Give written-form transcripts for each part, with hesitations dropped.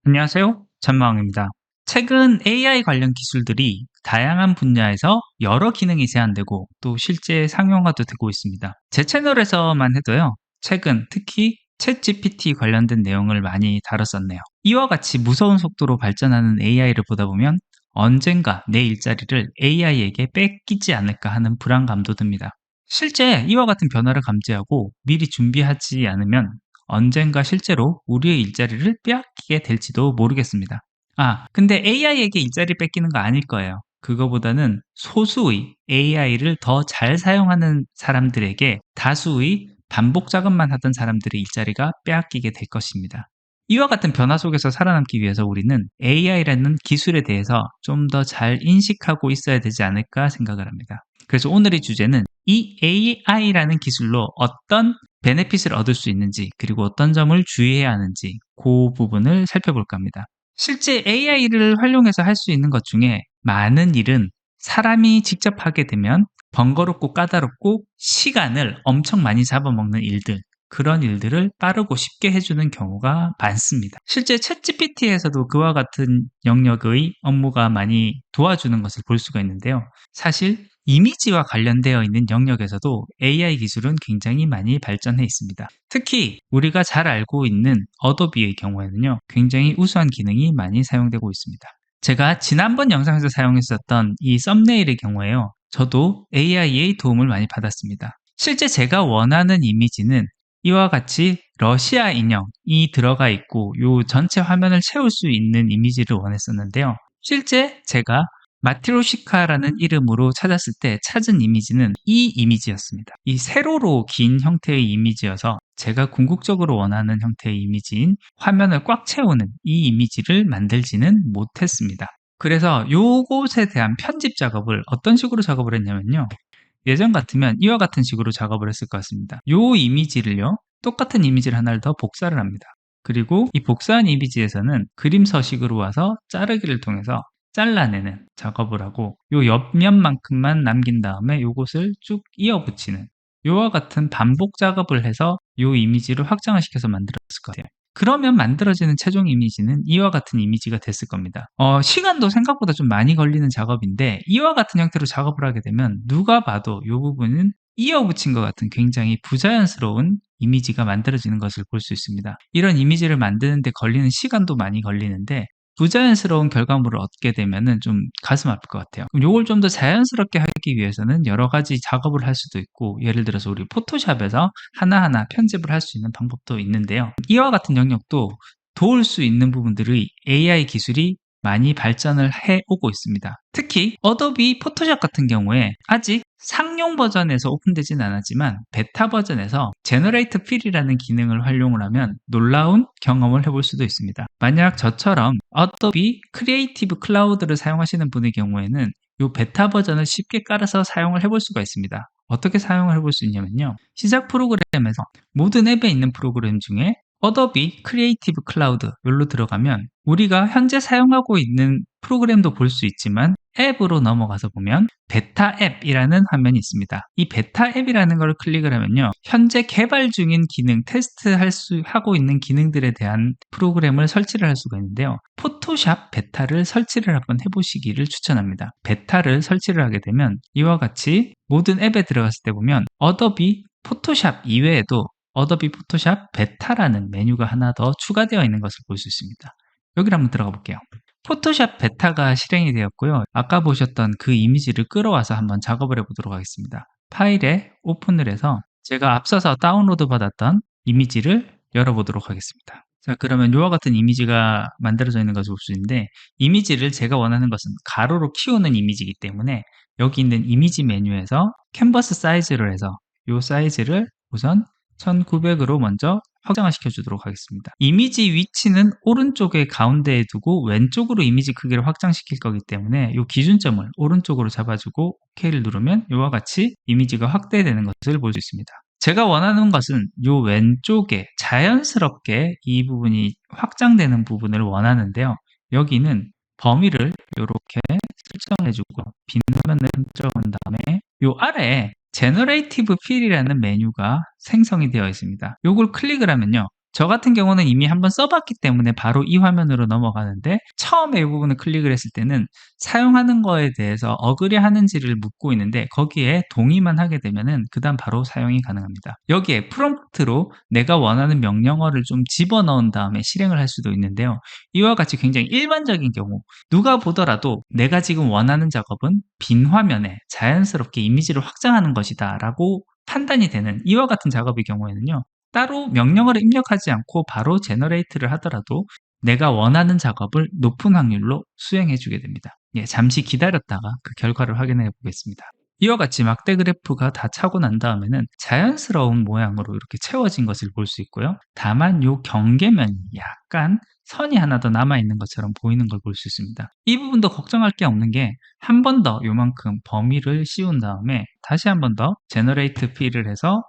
안녕하세요. 전마왕입니다. 최근 AI 관련 기술들이 다양한 분야에서 여러 기능이 제한되고 또 실제 상용화도 되고 있습니다. 제 채널에서만 해도요, 최근 특히 챗GPT 관련된 내용을 많이 다뤘었네요. 이와 같이 무서운 속도로 발전하는 AI를 보다 보면 언젠가 내 일자리를 AI에게 뺏기지 않을까 하는 불안감도 듭니다. 실제 이와 같은 변화를 감지하고 미리 준비하지 않으면 언젠가 실제로 우리의 일자리를 빼앗기게 될지도 모르겠습니다. 근데 AI에게 일자리 뺏기는 거 아닐 거예요. 그거보다는 소수의 AI를 더 잘 사용하는 사람들에게 다수의 반복 작업만 하던 사람들의 일자리가 빼앗기게 될 것입니다. 이와 같은 변화 속에서 살아남기 위해서 우리는 AI라는 기술에 대해서 좀 더 잘 인식하고 있어야 되지 않을까 생각을 합니다. 그래서 오늘의 주제는 이 AI라는 기술로 어떤 베네핏을 얻을 수 있는지, 그리고 어떤 점을 주의해야 하는지 그 부분을 살펴볼까 합니다. 실제 AI를 활용해서 할 수 있는 것 중에 많은 일은 사람이 직접 하게 되면 번거롭고 까다롭고 시간을 엄청 많이 잡아먹는 일들, 그런 일들을 빠르고 쉽게 해주는 경우가 많습니다. 실제 챗GPT에서도 그와 같은 영역의 업무가 많이 도와주는 것을 볼 수가 있는데요. 사실 이미지와 관련되어 있는 영역에서도 AI 기술은 굉장히 많이 발전해 있습니다. 특히 우리가 잘 알고 있는 어도비의 경우에는요, 굉장히 우수한 기능이 많이 사용되고 있습니다. 제가 지난번 영상에서 사용했었던 이 썸네일의 경우에요, 저도 AI의 도움을 많이 받았습니다. 실제 제가 원하는 이미지는 이와 같이 러시아 인형이 들어가 있고 요 전체 화면을 채울 수 있는 이미지를 원했었는데요. 실제 제가 마티로시카라는 이름으로 찾았을 때 찾은 이미지는 이 이미지였습니다. 이 세로로 긴 형태의 이미지여서 제가 궁극적으로 원하는 형태의 이미지인 화면을 꽉 채우는 이 이미지를 만들지는 못했습니다. 그래서 요것에 대한 편집 작업을 어떤 식으로 작업을 했냐면요. 예전 같으면 이와 같은 식으로 작업을 했을 것 같습니다. 요 이미지를요, 똑같은 이미지를 하나를 더 복사를 합니다. 그리고 이 복사한 이미지에서는 그림 서식으로 와서 자르기를 통해서 잘라내는 작업을 하고 요 옆면만큼만 남긴 다음에 요것을 쭉 이어붙이는 요와 같은 반복 작업을 해서 요 이미지를 확장을 시켜서 만들었을 것 같아요. 그러면 만들어지는 최종 이미지는 이와 같은 이미지가 됐을 겁니다. 시간도 생각보다 좀 많이 걸리는 작업인데 이와 같은 형태로 작업을 하게 되면 누가 봐도 이 부분은 이어붙인 것 같은 굉장히 부자연스러운 이미지가 만들어지는 것을 볼 수 있습니다. 이런 이미지를 만드는데 걸리는 시간도 많이 걸리는데 부자연스러운 결과물을 얻게 되면은 좀 가슴 아플 것 같아요. 그럼 요걸 좀 더 자연스럽게 하기 위해서는 여러 가지 작업을 할 수도 있고, 예를 들어서 우리 포토샵에서 하나하나 편집을 할 수 있는 방법도 있는데요. 이와 같은 영역도 도울 수 있는 부분들의 AI 기술이 많이 발전을 해오고 있습니다. 특히 어도비 포토샵 같은 경우에 아직 상용 버전에서 오픈되진 않았지만 베타 버전에서 제너레이트 필이라는 기능을 활용을 하면 놀라운 경험을 해볼 수도 있습니다. 만약 저처럼 어도비 크리에이티브 클라우드를 사용하시는 분의 경우에는 이 베타 버전을 쉽게 깔아서 사용을 해볼 수가 있습니다. 어떻게 사용을 해볼 수 있냐면요. 시작 프로그램에서 모든 앱에 있는 프로그램 중에 어도비 크리에이티브 클라우드 여기로 들어가면 우리가 현재 사용하고 있는 프로그램도 볼 수 있지만 앱으로 넘어가서 보면 베타 앱이라는 화면이 있습니다. 이 베타 앱이라는 걸 클릭을 하면요. 현재 개발 중인 기능, 하고 있는 기능들에 대한 프로그램을 설치를 할 수가 있는데요. 포토샵 베타를 설치를 한번 해보시기를 추천합니다. 베타를 설치를 하게 되면 이와 같이 모든 앱에 들어갔을 때 보면 어도비 포토샵 이외에도 어도비 포토샵 베타라는 메뉴가 하나 더 추가되어 있는 것을 볼 수 있습니다. 여기를 한번 들어가 볼게요. 포토샵 베타가 실행이 되었고요. 아까 보셨던 그 이미지를 끌어와서 한번 작업을 해보도록 하겠습니다. 파일에 오픈을 해서 제가 앞서서 다운로드 받았던 이미지를 열어보도록 하겠습니다. 자, 그러면 이와 같은 이미지가 만들어져 있는 것을 볼 수 있는데, 이미지를 제가 원하는 것은 가로로 키우는 이미지이기 때문에 여기 있는 이미지 메뉴에서 캔버스 사이즈를 해서 이 사이즈를 우선 1900으로 먼저 확장을 시켜주도록 하겠습니다. 이미지 위치는 오른쪽에 가운데에 두고 왼쪽으로 이미지 크기를 확장시킬 거기 때문에 이 기준점을 오른쪽으로 잡아주고 OK를 누르면 이와 같이 이미지가 확대되는 것을 볼 수 있습니다. 제가 원하는 것은 이 왼쪽에 자연스럽게 이 부분이 확장되는 부분을 원하는데요. 여기는 범위를 이렇게 설정해주고 빈 화면을 들어온 다음에 이 아래에 제너레이티브 필이라는 메뉴가 생성이 되어 있습니다. 이걸 클릭을 하면요. 저 같은 경우는 이미 한번 써봤기 때문에 바로 이 화면으로 넘어가는데 처음에 이 부분을 클릭을 했을 때는 사용하는 거에 대해서 어그리 하는지를 묻고 있는데 거기에 동의만 하게 되면은 그다음 바로 사용이 가능합니다. 여기에 프롬프트로 내가 원하는 명령어를 좀 집어넣은 다음에 실행을 할 수도 있는데요. 이와 같이 굉장히 일반적인 경우 누가 보더라도 내가 지금 원하는 작업은 빈 화면에 자연스럽게 이미지를 확장하는 것이다 라고 판단이 되는 이와 같은 작업의 경우에는요. 따로 명령어를 입력하지 않고 바로 제너레이트를 하더라도 내가 원하는 작업을 높은 확률로 수행해 주게 됩니다. 예, 잠시 기다렸다가 그 결과를 확인해 보겠습니다. 이와 같이 막대 그래프가 다 차고 난 다음에는 자연스러운 모양으로 이렇게 채워진 것을 볼 수 있고요. 다만 요 경계면이 약간 선이 하나 더 남아있는 것처럼 보이는 걸 볼 수 있습니다. 이 부분도 걱정할 게 없는 게 한 번 더 요만큼 범위를 씌운 다음에 다시 한 번 더 제너레이트 필을 해서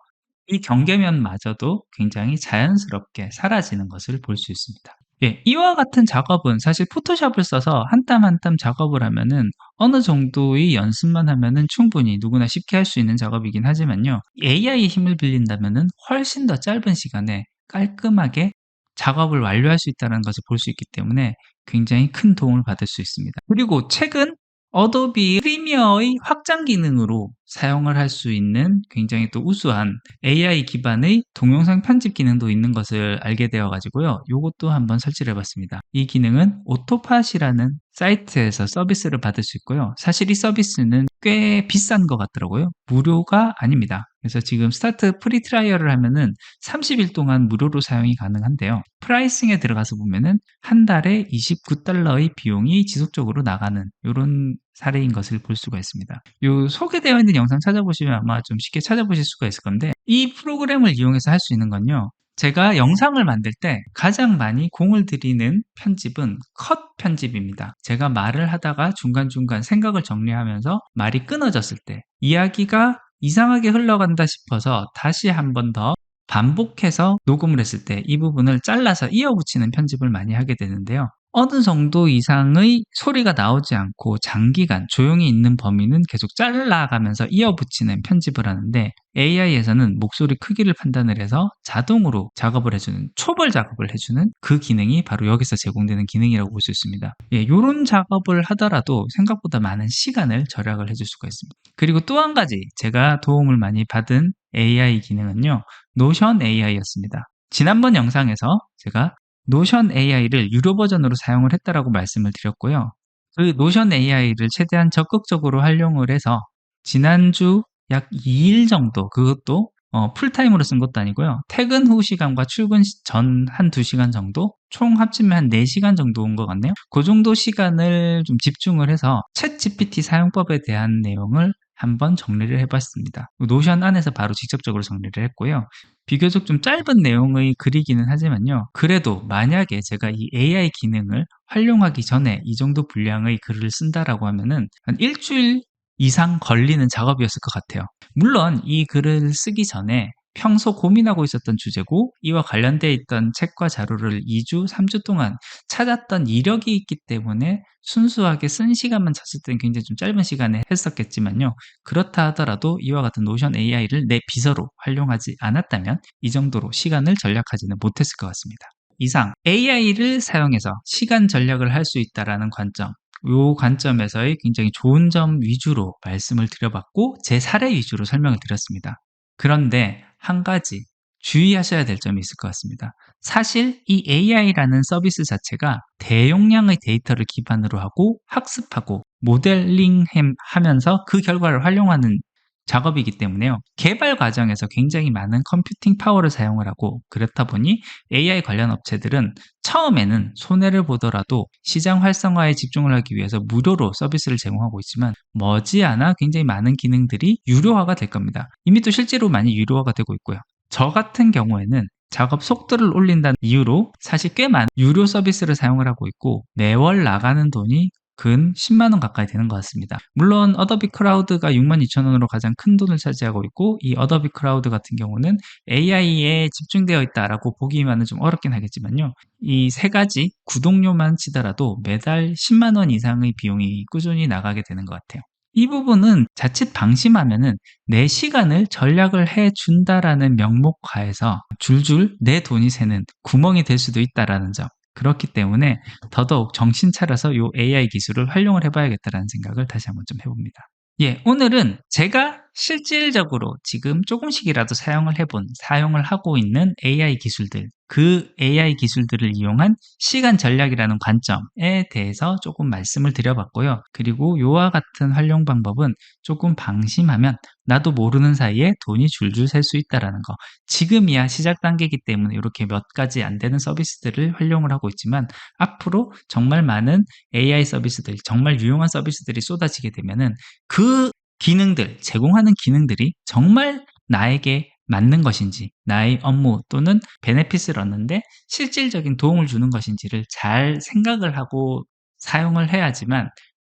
이 경계면마저도 굉장히 자연스럽게 사라지는 것을 볼 수 있습니다. 예, 이와 같은 작업은 사실 포토샵을 써서 한 땀 한 땀 작업을 하면은 어느 정도의 연습만 하면은 충분히 누구나 쉽게 할 수 있는 작업이긴 하지만요. AI의 힘을 빌린다면은 훨씬 더 짧은 시간에 깔끔하게 작업을 완료할 수 있다는 것을 볼 수 있기 때문에 굉장히 큰 도움을 받을 수 있습니다. 그리고 최근 어도비 프리미어의 확장 기능으로 사용을 할 수 있는 굉장히 또 우수한 AI 기반의 동영상 편집 기능도 있는 것을 알게 되어 가지고요. 요것도 한번 설치를 해 봤습니다. 이 기능은 오토팟이라는 사이트에서 서비스를 받을 수 있고요. 사실 이 서비스는 꽤 비싼 것 같더라고요. 무료가 아닙니다. 그래서 지금 스타트 프리 트라이얼을 하면은 30일 동안 무료로 사용이 가능한데요. 프라이싱에 들어가서 보면은 한 달에 $29의 비용이 지속적으로 나가는 이런 사례인 것을 볼 수가 있습니다. 요 소개되어 있는 영상 찾아보시면 아마 좀 쉽게 찾아보실 수가 있을 건데 이 프로그램을 이용해서 할 수 있는 건요. 제가 영상을 만들 때 가장 많이 공을 들이는 편집은 컷 편집입니다. 제가 말을 하다가 중간중간 생각을 정리하면서 말이 끊어졌을 때 이야기가 이상하게 흘러간다 싶어서 다시 한 번 더 반복해서 녹음을 했을 때 이 부분을 잘라서 이어붙이는 편집을 많이 하게 되는데요. 어느 정도 이상의 소리가 나오지 않고 장기간 조용히 있는 범위는 계속 잘라가면서 이어붙이는 편집을 하는데 AI에서는 목소리 크기를 판단을 해서 자동으로 작업을 해주는 초벌 작업을 해주는 그 기능이 바로 여기서 제공되는 기능이라고 볼 수 있습니다. 예, 이런 작업을 하더라도 생각보다 많은 시간을 절약을 해줄 수가 있습니다. 그리고 또 한 가지 제가 도움을 많이 받은 AI 기능은요. 노션 AI였습니다. 지난번 영상에서 제가 노션 AI를 유료 버전으로 사용을 했다라고 말씀을 드렸고요. 그 노션 AI를 최대한 적극적으로 활용을 해서 지난주 약 2일 정도 그것도 풀타임으로 쓴 것도 아니고요. 퇴근 후 시간과 출근 전 한 2시간 정도 총 합치면 한 4시간 정도 온 것 같네요. 그 정도 시간을 좀 집중을 해서 챗 GPT 사용법에 대한 내용을 한번 정리를 해봤습니다. 노션 안에서 바로 직접적으로 정리를 했고요. 비교적 좀 짧은 내용의 글이기는 하지만요. 그래도 만약에 제가 이 AI 기능을 활용하기 전에 이 정도 분량의 글을 쓴다라고 하면은 한 일주일 이상 걸리는 작업이었을 것 같아요. 물론 이 글을 쓰기 전에 평소 고민하고 있었던 주제고 이와 관련되어 있던 책과 자료를 2주, 3주 동안 찾았던 이력이 있기 때문에 순수하게 쓴 시간만 쳤을 때는 굉장히 좀 짧은 시간에 했었겠지만요. 그렇다 하더라도 이와 같은 노션 AI를 내 비서로 활용하지 않았다면 이 정도로 시간을 절약하지는 못했을 것 같습니다. 이상 AI를 사용해서 시간 절약을 할 수 있다는 관점, 이 관점에서의 굉장히 좋은 점 위주로 말씀을 드려봤고 제 사례 위주로 설명을 드렸습니다. 그런데 한 가지 주의하셔야 될 점이 있을 것 같습니다. 사실 이 AI라는 서비스 자체가 대용량의 데이터를 기반으로 하고 학습하고 모델링 하면서 그 결과를 활용하는 작업이기 때문에요. 개발 과정에서 굉장히 많은 컴퓨팅 파워를 사용을 하고 그렇다 보니 AI 관련 업체들은 처음에는 손해를 보더라도 시장 활성화에 집중을 하기 위해서 무료로 서비스를 제공하고 있지만 머지않아 굉장히 많은 기능들이 유료화가 될 겁니다. 이미 또 실제로 많이 유료화가 되고 있고요. 저 같은 경우에는 작업 속도를 올린다는 이유로 사실 꽤 많은 유료 서비스를 사용을 하고 있고 매월 나가는 돈이 근 10만 원 가까이 되는 것 같습니다. 물론 어도비 클라우드가 62,000원으로 가장 큰 돈을 차지하고 있고 이 어도비 클라우드 같은 경우는 AI에 집중되어 있다라고 보기만은 좀 어렵긴 하겠지만요. 이 세 가지 구독료만 치더라도 매달 10만 원 이상의 비용이 꾸준히 나가게 되는 것 같아요. 이 부분은 자칫 방심하면은 내 시간을 절약을 해 준다라는 명목하에서 줄줄 내 돈이 새는 구멍이 될 수도 있다라는 점. 그렇기 때문에 더더욱 정신 차려서 요 AI 기술을 활용을 해봐야겠다라는 생각을 다시 한번 좀 해봅니다. 예, 오늘은 제가 실질적으로 지금 조금씩이라도 사용을 하고 있는 AI 기술들, 그 AI 기술들을 이용한 시간 전략이라는 관점에 대해서 조금 말씀을 드려봤고요. 그리고 요와 같은 활용 방법은 조금 방심하면 나도 모르는 사이에 돈이 줄줄 셀 수 있다라는 거. 지금이야 시작 단계이기 때문에 이렇게 몇 가지 안 되는 서비스들을 활용을 하고 있지만 앞으로 정말 많은 AI 서비스들, 정말 유용한 서비스들이 쏟아지게 되면은 그 기능들, 제공하는 기능들이 정말 나에게 맞는 것인지, 나의 업무 또는 베네핏을 얻는데 실질적인 도움을 주는 것인지를 잘 생각을 하고 사용을 해야지만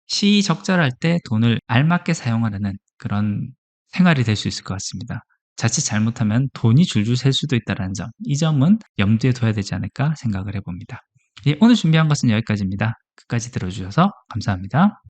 시적절할 때 돈을 알맞게 사용하려는 그런 생활이 될 수 있을 것 같습니다. 자칫 잘못하면 돈이 줄줄 셀 수도 있다는 점, 이 점은 염두에 둬야 되지 않을까 생각을 해봅니다. 예, 오늘 준비한 것은 여기까지입니다. 끝까지 들어주셔서 감사합니다.